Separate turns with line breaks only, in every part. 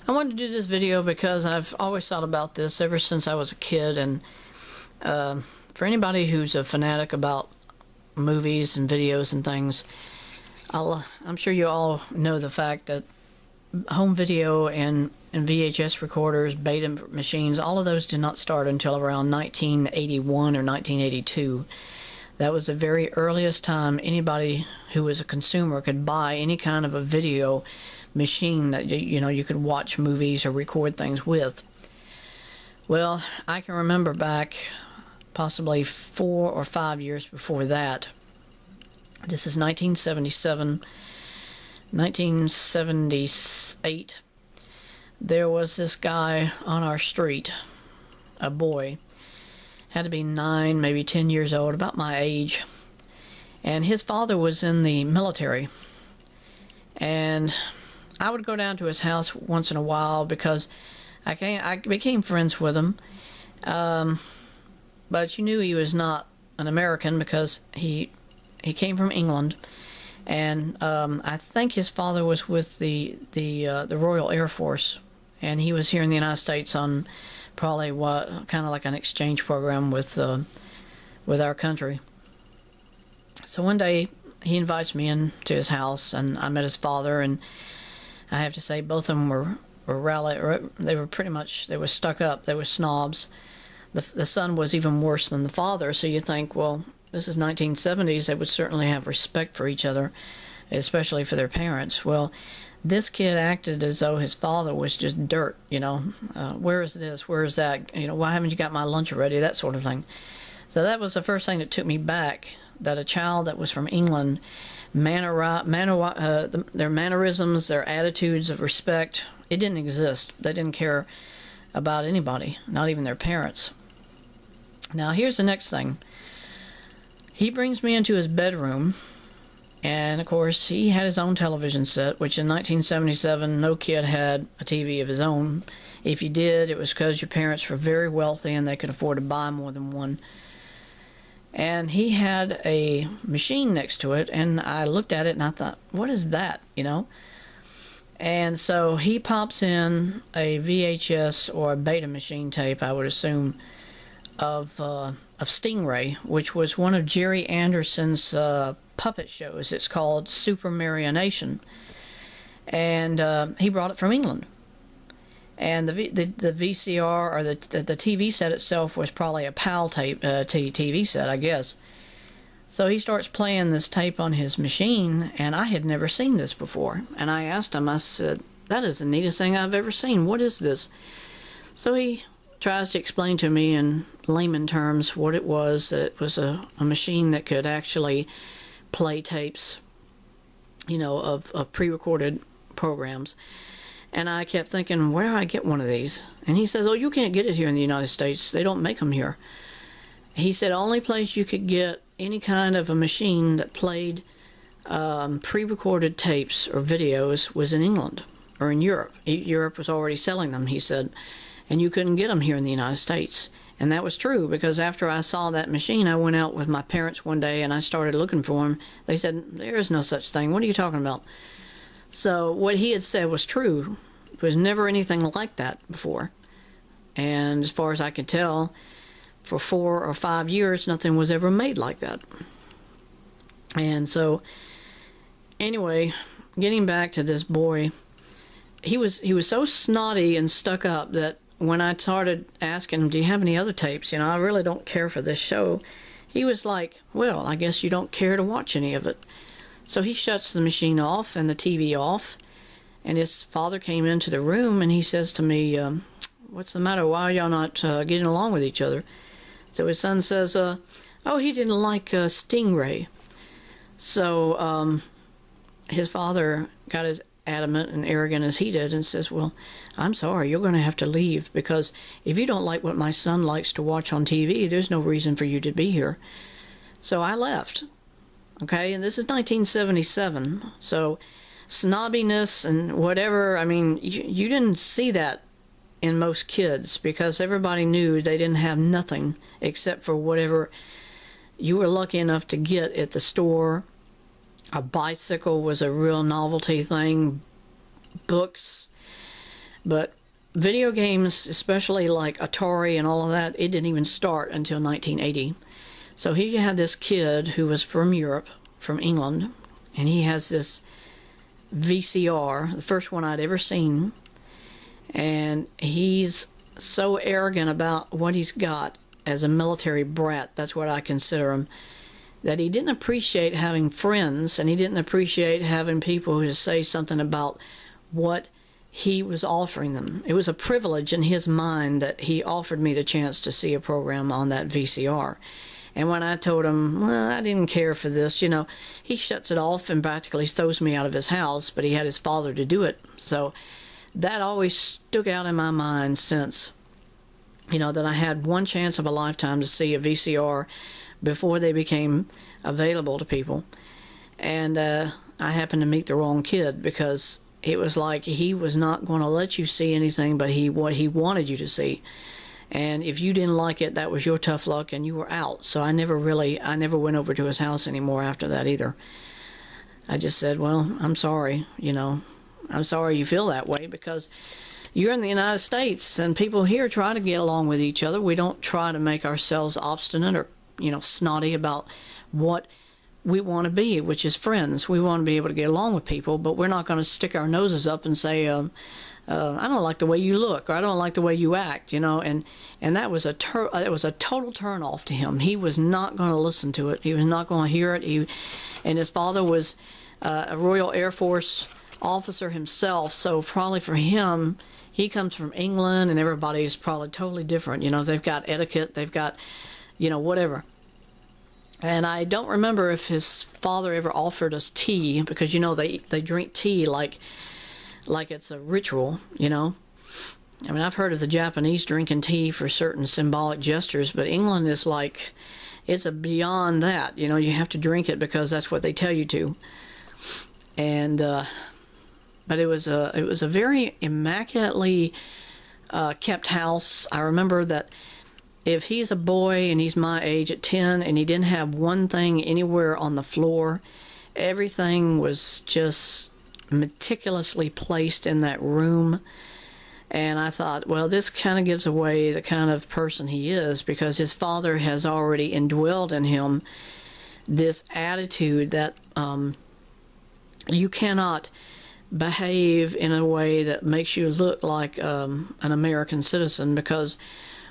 I wanted to do this video because I've always thought about this ever since I was a kid, and for anybody who's a fanatic about movies and videos and things, I'm sure you all know the fact that home video and VHS recorders, beta machines, all of those did not start until around 1981 or 1982. That was the very earliest time anybody who was a consumer could buy any kind of a video machine that you could watch movies or record things with. Well, I can remember back possibly 4 or 5 years before that. This is 1977, 1978. There was this guy on our street, a boy, had to be 9, maybe 10 years old, about my age, and his father was in the military, and I would go down to his house once in a while because I became friends with him, but you knew he was not an American because he came from England, and I think his father was with the Royal Air Force, and he was here in the United States on probably kind of like an exchange program with our country. So one day he invites me into his house, and I met his father, and I have to say both of them were they were pretty much, they were stuck up, they were snobs. The son was even worse than the father, so you think, well, this is 1970s, they would certainly have respect for each other, especially for their parents. Well, this kid acted as though his father was just dirt, where is this, where is that, why haven't you got my lunch already, that sort of thing. So that was the first thing that took me back, that a child that was from England, their mannerisms, their attitudes of respect, it didn't exist. They didn't care about anybody, not even their parents. Now here's the next thing. He brings me into his bedroom, and of course he had his own television set, which in 1977 no kid had a TV of his own. If you did, it was because your parents were very wealthy and they could afford to buy more than one. And he had a machine next to it, and I looked at it and I thought, what is that, And so he pops in a VHS or a beta machine tape, I would assume, of Stingray, which was one of Jerry Anderson's puppet shows. It's called Super Marionation, and he brought it from England. And the VCR, or the TV set itself, was probably a PAL tape TV set, I guess. So he starts playing this tape on his machine, and I had never seen this before. And I asked him, I said, that is the neatest thing I've ever seen. What is this? So he tries to explain to me in layman terms what it was, that it was a machine that could actually play tapes, of pre-recorded programs. And I kept thinking, where do I get one of these? And he says, oh, you can't get it here in the United States. They don't make them here. He said, only place you could get any kind of a machine that played pre-recorded tapes or videos was in England or in Europe. Europe was already selling them, he said, and you couldn't get them here in the United States. And that was true, because after I saw that machine, I went out with my parents one day and I started looking for them. They said, there is no such thing. What are you talking about? So what he had said was true. There was never anything like that before. And as far as I could tell, for 4 or 5 years, nothing was ever made like that. And so, anyway, getting back to this boy, he was so snotty and stuck up that when I started asking him, do you have any other tapes? I really don't care for this show. He was like, well, I guess you don't care to watch any of it. So he shuts the machine off and the TV off, and his father came into the room and he says to me, what's the matter? Why are y'all not getting along with each other? So his son says, oh, he didn't like Stingray. So his father got as adamant and arrogant as he did and says, well, I'm sorry, you're going to have to leave, because if you don't like what my son likes to watch on TV, there's no reason for you to be here. So I left. Okay, and this is 1977, so snobbiness and whatever, I mean, you didn't see that in most kids, because everybody knew they didn't have nothing except for whatever you were lucky enough to get at the store. A bicycle was a real novelty thing, books, But video games, especially like Atari and all of that, it didn't even start until 1980. So here you had this kid who was from Europe, from England, and he has this VCR, the first one I'd ever seen, and he's so arrogant about what he's got as a military brat, that's what I consider him, that he didn't appreciate having friends, and he didn't appreciate having people who say something about what he was offering them. It was a privilege in his mind that he offered me the chance to see a program on that VCR. And when I told him, well, I didn't care for this, you know, he shuts it off and practically throws me out of his house, but he had his father to do it. So that always stuck out in my mind since, you know, that I had one chance of a lifetime to see a VCR before they became available to people. And I happened to meet the wrong kid, because it was like he was not going to let you see anything but what he wanted you to see. And if you didn't like it, that was your tough luck and you were out. So I never went over to his house anymore after that either. I just said, well, I'm sorry, you know, I'm sorry you feel that way, because you're in the United States and people here try to get along with each other. We don't try to make ourselves obstinate or, you know, snotty about what we want to be, which is friends. We want to be able to get along with people, but we're not going to stick our noses up and say, I don't like the way you look, or I don't like the way you act, you know, and that was a total turn off to him. He was not going to listen to it. He was not going to hear it. And his father was a Royal Air Force officer himself, so probably for him, he comes from England, and everybody's probably totally different. You know, they've got etiquette, they've got, you know, whatever. And I don't remember if his father ever offered us tea, because, you know, they drink tea like it's a ritual, you know. I mean, I've heard of the Japanese drinking tea for certain symbolic gestures, but England is like, it's a beyond that. You know, you have to drink it because that's what they tell you to. And but it was a very immaculately kept house. I remember that if he's a boy and he's my age at 10 and he didn't have one thing anywhere on the floor, everything was just meticulously placed in that room. And I thought, well, this kind of gives away the kind of person he is, because his father has already indwelled in him this attitude that you cannot behave in a way that makes you look like an American citizen, because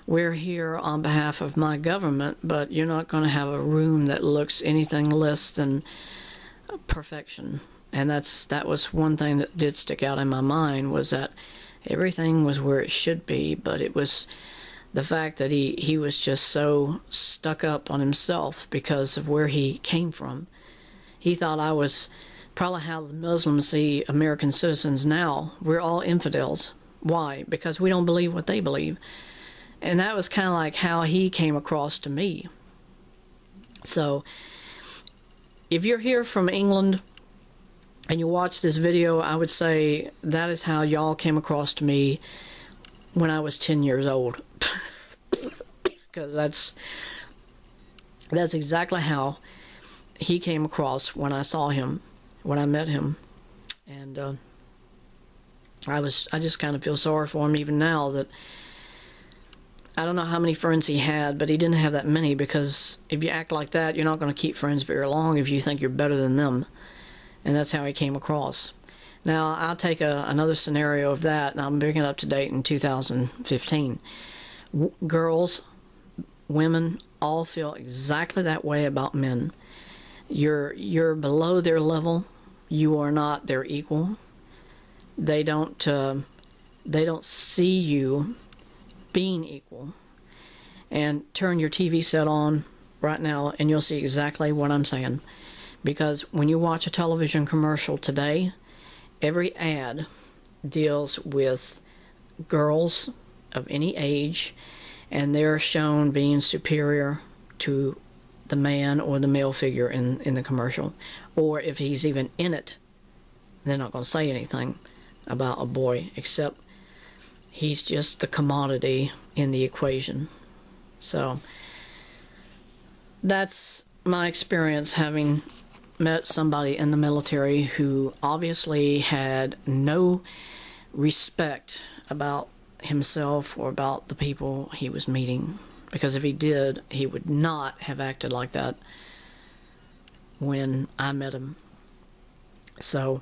we're here on behalf of my government, but you're not going to have a room that looks anything less than perfection. And that was one thing that did stick out in my mind, was that everything was where it should be, but it was the fact that he was just so stuck up on himself because of where he came from. He thought I was probably how the Muslims see American citizens now. We're all infidels. Why? Because we don't believe what they believe. And that was kind of like how he came across to me. So if you're here from England and you watch this video, I would say that is how y'all came across to me when I was 10 years old. Because that's exactly how he came across when I saw him, when I met him. And I just kind of feel sorry for him even now, that I don't know how many friends he had, but he didn't have that many, because if you act like that, you're not going to keep friends very long if you think you're better than them. And that's how he came across. Now, I'll take another scenario of that, and I'm bringing it up to date in 2015. Girls, women, all feel exactly that way about men. You're below their level. You are not their equal. They don't see you being equal. And turn your TV set on right now and you'll see exactly what I'm saying. Because when you watch a television commercial today, every ad deals with girls of any age, and they're shown being superior to the man or the male figure in the commercial. Or if he's even in it, they're not going to say anything about a boy, except he's just the commodity in the equation. So that's my experience, having met somebody in the military who obviously had no respect about himself or about the people he was meeting, because if he did, he would not have acted like that when I met him. So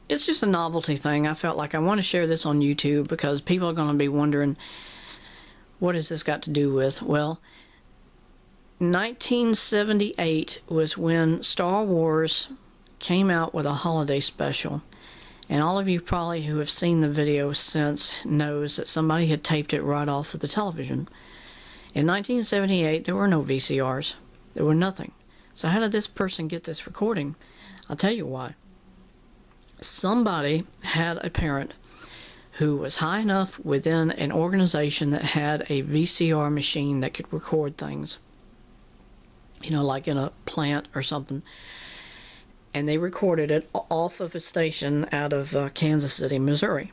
it's just a novelty thing. I felt like I want to share this on YouTube because people are going to be wondering, what has this got to do with? Well, 1978 was when Star Wars came out with a holiday special. And all of you probably who have seen the video since knows that somebody had taped it right off of the television. In 1978, there were no VCRs. There were nothing. So how did this person get this recording? I'll tell you why. Somebody had a parent who was high enough within an organization that had a VCR machine that could record things. You know, like in a plant or something. And they recorded it off of a station out of Kansas City, Missouri.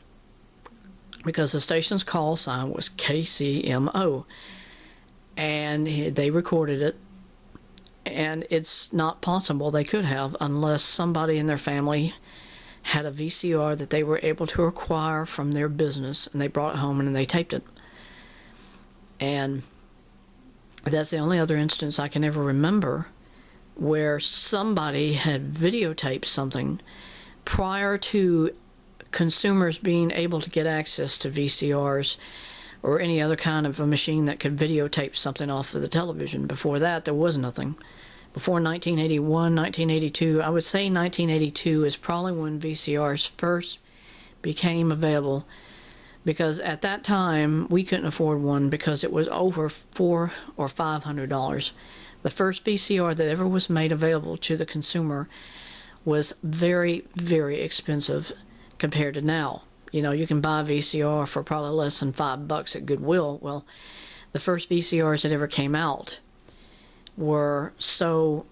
Because the station's call sign was KCMO. And they recorded it. And it's not possible they could have unless somebody in their family had a VCR that they were able to acquire from their business. And they brought it home and they taped it. And that's the only other instance I can ever remember where somebody had videotaped something prior to consumers being able to get access to VCRs or any other kind of a machine that could videotape something off of the television. Before that, there was nothing. Before 1981, 1982, I would say 1982 is probably when VCRs first became available, because at that time we couldn't afford one because it was over $400 or $500. The first VCR that ever was made available to the consumer was very, very expensive compared to now. You know, you can buy a VCR for probably less than $5 at Goodwill. Well, the first VCRs that ever came out were so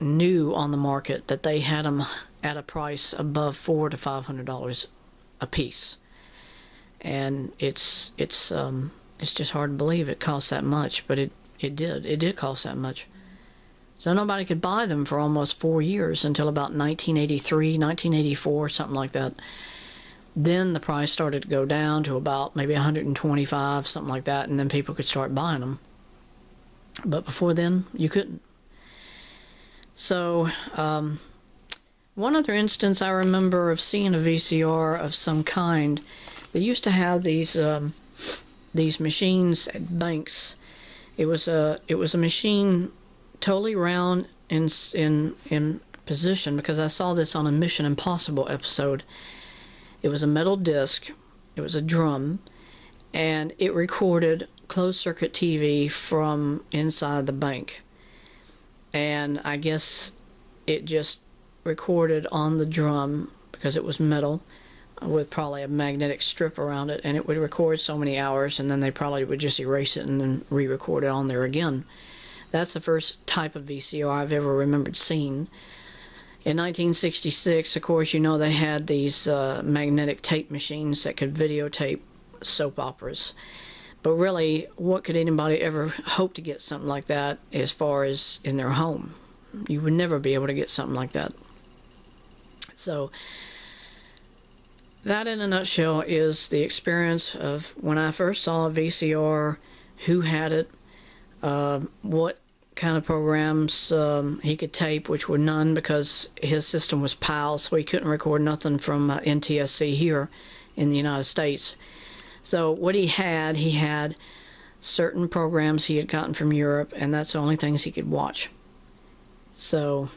new on the market that they had them at a price above $400 to $500 a piece. And it's just hard to believe it cost that much, but it did cost that much. So nobody could buy them for almost 4 years until about 1983, 1984, something like that. Then the price started to go down to about maybe 125, something like that, and then people could start buying them. But before then, you couldn't. So, one other instance I remember of seeing a VCR of some kind, they used to have these machines at banks. It was a machine totally round in position, because I saw this on a Mission Impossible episode. It was a metal disc, it was a drum, and it recorded closed-circuit TV from inside the bank. And I guess it just recorded on the drum, because it was metal, with probably a magnetic strip around it, and it would record so many hours, and then they probably would just erase it and then re-record it on there again. That's the first type of VCR I've ever remembered seeing. In 1966, of course, you know, they had these magnetic tape machines that could videotape soap operas. But really, what could anybody ever hope to get something like that as far as in their home? You would never be able to get something like that. So, that in a nutshell is the experience of when I first saw a VCR, who had it, what kind of programs he could tape, which were none, because his system was PAL, so he couldn't record nothing from NTSC here in the United States. So what he had certain programs he had gotten from Europe, and that's the only things he could watch. So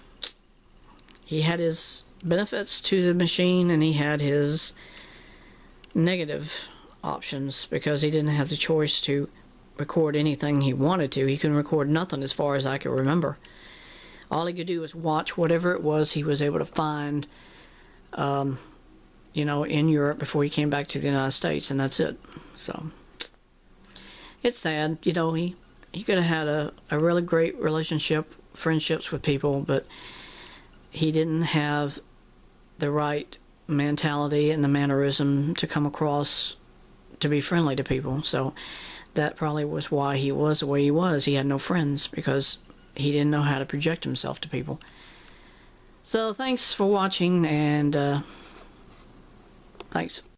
he had his benefits to the machine, and he had his negative options, because he didn't have the choice to record anything he wanted to. He couldn't record nothing as far as I could remember. All he could do was watch whatever it was he was able to find you know, in Europe before he came back to the United States, and that's it. So it's sad. You know, he could have had a really great relationship, friendships with people, but he didn't have the right mentality and the mannerism to come across to be friendly to people. So that probably was why he was the way he was. He had no friends, because he didn't know how to project himself to people. So thanks for watching, and Thanks.